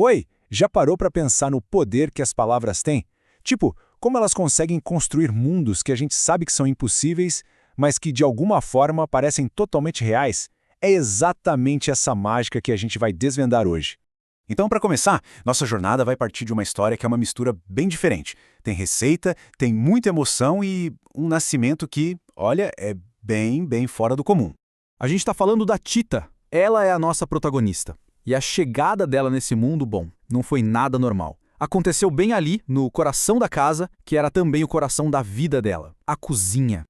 Oi, já parou para pensar no poder que as palavras têm? Tipo, como elas conseguem construir mundos que a gente sabe que são impossíveis, mas que de alguma forma parecem totalmente reais? É exatamente essa mágica que a gente vai desvendar hoje. Então, para começar, nossa jornada vai partir de uma história que é uma mistura bem diferente. Tem receita, tem muita emoção e um nascimento que, olha, é bem fora do comum. A gente está falando da Tita. Ela é a nossa protagonista. E a chegada dela nesse mundo, bom, não foi nada normal. Aconteceu bem ali, no coração da casa, que era também o coração da vida dela, a cozinha.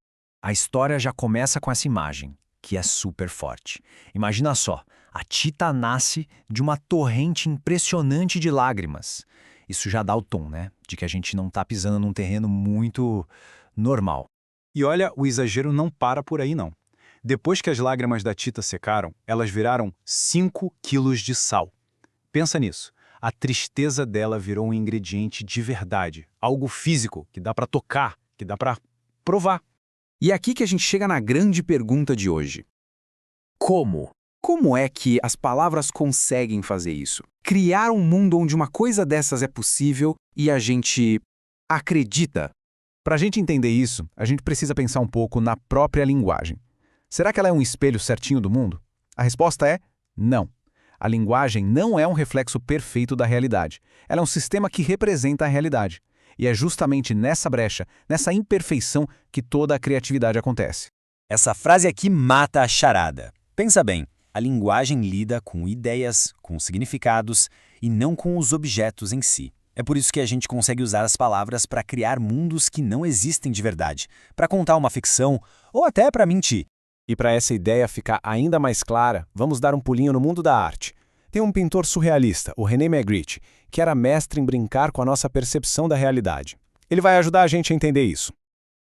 A história já começa com essa imagem, que é super forte. Imagina só, a Tita nasce de uma torrente impressionante de lágrimas. Isso já dá o tom, né? De que a gente não está pisando num terreno muito normal. E olha, o exagero não para por aí, não. Depois que as lágrimas da Tita secaram, elas viraram 5 quilos de sal. Pensa nisso. A tristeza dela virou um ingrediente de verdade, algo físico, que dá para tocar, que dá para provar. E é aqui que a gente chega na grande pergunta de hoje. Como? Como é que as palavras conseguem fazer isso? Criar um mundo onde uma coisa dessas é possível e a gente acredita? Para a gente entender isso, a gente precisa pensar um pouco na própria linguagem. Será que ela é um espelho certinho do mundo? A resposta é não. A linguagem não é um reflexo perfeito da realidade. Ela é um sistema que representa a realidade. E é justamente nessa brecha, nessa imperfeição, que toda a criatividade acontece. Essa frase aqui mata a charada. Pensa bem, a linguagem lida com ideias, com significados e não com os objetos em si. É por isso que a gente consegue usar as palavras para criar mundos que não existem de verdade, para contar uma ficção ou até para mentir. E para essa ideia ficar ainda mais clara, vamos dar um pulinho no mundo da arte. Tem um pintor surrealista, o René Magritte, que era mestre em brincar com a nossa percepção da realidade. Ele vai ajudar a gente a entender isso.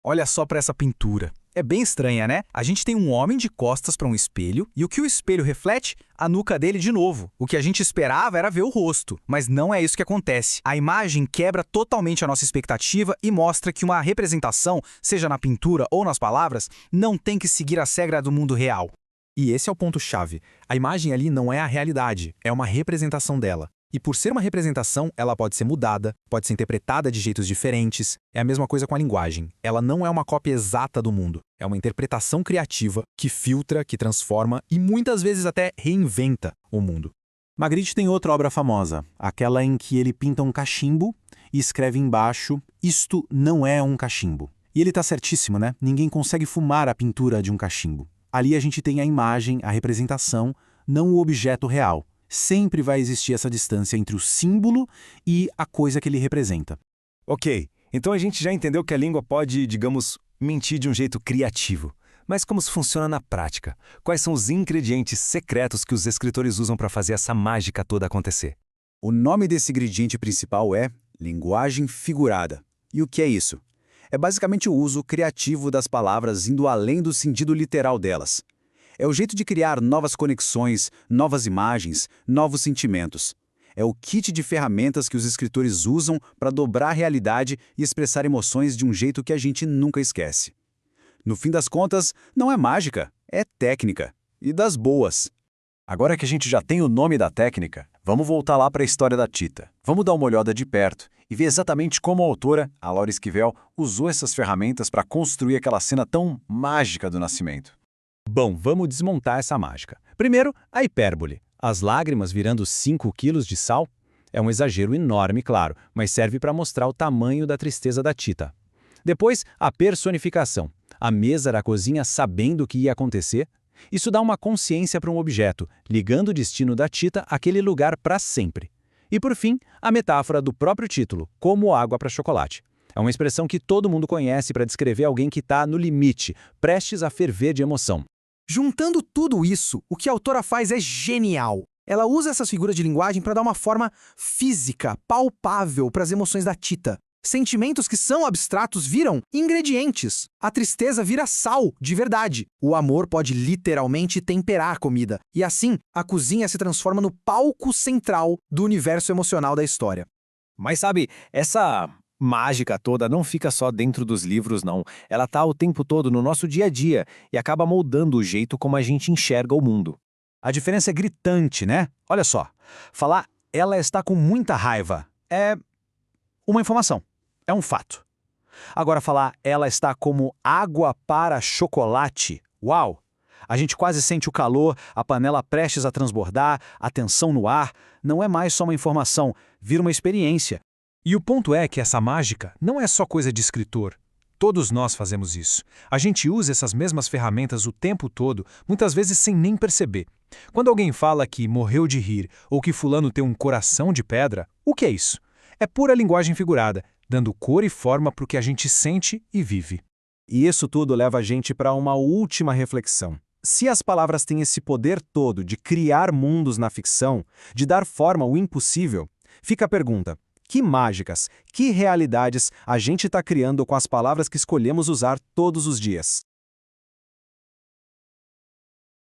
Olha só para essa pintura. É bem estranha, né? A gente tem um homem de costas para um espelho e o que o espelho reflete? A nuca dele de novo. O que a gente esperava era ver o rosto, mas não é isso que acontece. A imagem quebra totalmente a nossa expectativa e mostra que uma representação, seja na pintura ou nas palavras, não tem que seguir a regra do mundo real. E esse é o ponto-chave. A imagem ali não é a realidade, é uma representação dela. E por ser uma representação, ela pode ser mudada, pode ser interpretada de jeitos diferentes. É a mesma coisa com a linguagem. Ela não é uma cópia exata do mundo. É uma interpretação criativa que filtra, que transforma e muitas vezes até reinventa o mundo. Magritte tem outra obra famosa, aquela em que ele pinta um cachimbo e escreve embaixo: "Isto não é um cachimbo". E ele tá certíssimo, né? Ninguém consegue fumar a pintura de um cachimbo. Ali a gente tem a imagem, a representação, não o objeto real. Sempre vai existir essa distância entre o símbolo e a coisa que ele representa. Ok, então a gente já entendeu que a língua pode, digamos, mentir de um jeito criativo. Mas como isso funciona na prática? Quais são os ingredientes secretos que os escritores usam para fazer essa mágica toda acontecer? O nome desse ingrediente principal é linguagem figurada. E o que é isso? É basicamente o uso criativo das palavras indo além do sentido literal delas. É o jeito de criar novas conexões, novas imagens, novos sentimentos. É o kit de ferramentas que os escritores usam para dobrar a realidade e expressar emoções de um jeito que a gente nunca esquece. No fim das contas, não é mágica, é técnica. E das boas. Agora que a gente já tem o nome da técnica, vamos voltar lá para a história da Tita. Vamos dar uma olhada de perto e ver exatamente como a autora, a Laura Esquivel, usou essas ferramentas para construir aquela cena tão mágica do nascimento. Bom, vamos desmontar essa mágica. Primeiro, a hipérbole. As lágrimas virando 5 quilos de sal? É um exagero enorme, claro, mas serve para mostrar o tamanho da tristeza da Tita. Depois, a personificação. A mesa da cozinha sabendo o que ia acontecer. Isso dá uma consciência para um objeto, ligando o destino da Tita àquele lugar para sempre. E por fim, a metáfora do próprio título, como água para chocolate. É uma expressão que todo mundo conhece para descrever alguém que está no limite, prestes a ferver de emoção. Juntando tudo isso, o que a autora faz é genial. Ela usa essas figuras de linguagem para dar uma forma física, palpável para as emoções da Tita. Sentimentos que são abstratos viram ingredientes. A tristeza vira sal, de verdade. O amor pode literalmente temperar a comida. E assim, a cozinha se transforma no palco central do universo emocional da história. Mas sabe, essa mágica toda não fica só dentro dos livros, não. Ela está o tempo todo no nosso dia a dia e acaba moldando o jeito como a gente enxerga o mundo. A diferença é gritante, né? Olha só, falar ela está com muita raiva é uma informação, é um fato. Agora falar ela está como água para chocolate, uau! A gente quase sente o calor, a panela prestes a transbordar, a tensão no ar. Não é mais só uma informação, vira uma experiência. E o ponto é que essa mágica não é só coisa de escritor. Todos nós fazemos isso. A gente usa essas mesmas ferramentas o tempo todo, muitas vezes sem nem perceber. Quando alguém fala que morreu de rir ou que fulano tem um coração de pedra, o que é isso? É pura linguagem figurada, dando cor e forma para o que a gente sente e vive. E isso tudo leva a gente para uma última reflexão. Se as palavras têm esse poder todo de criar mundos na ficção, de dar forma ao impossível, fica a pergunta: que mágicas, que realidades a gente está criando com as palavras que escolhemos usar todos os dias?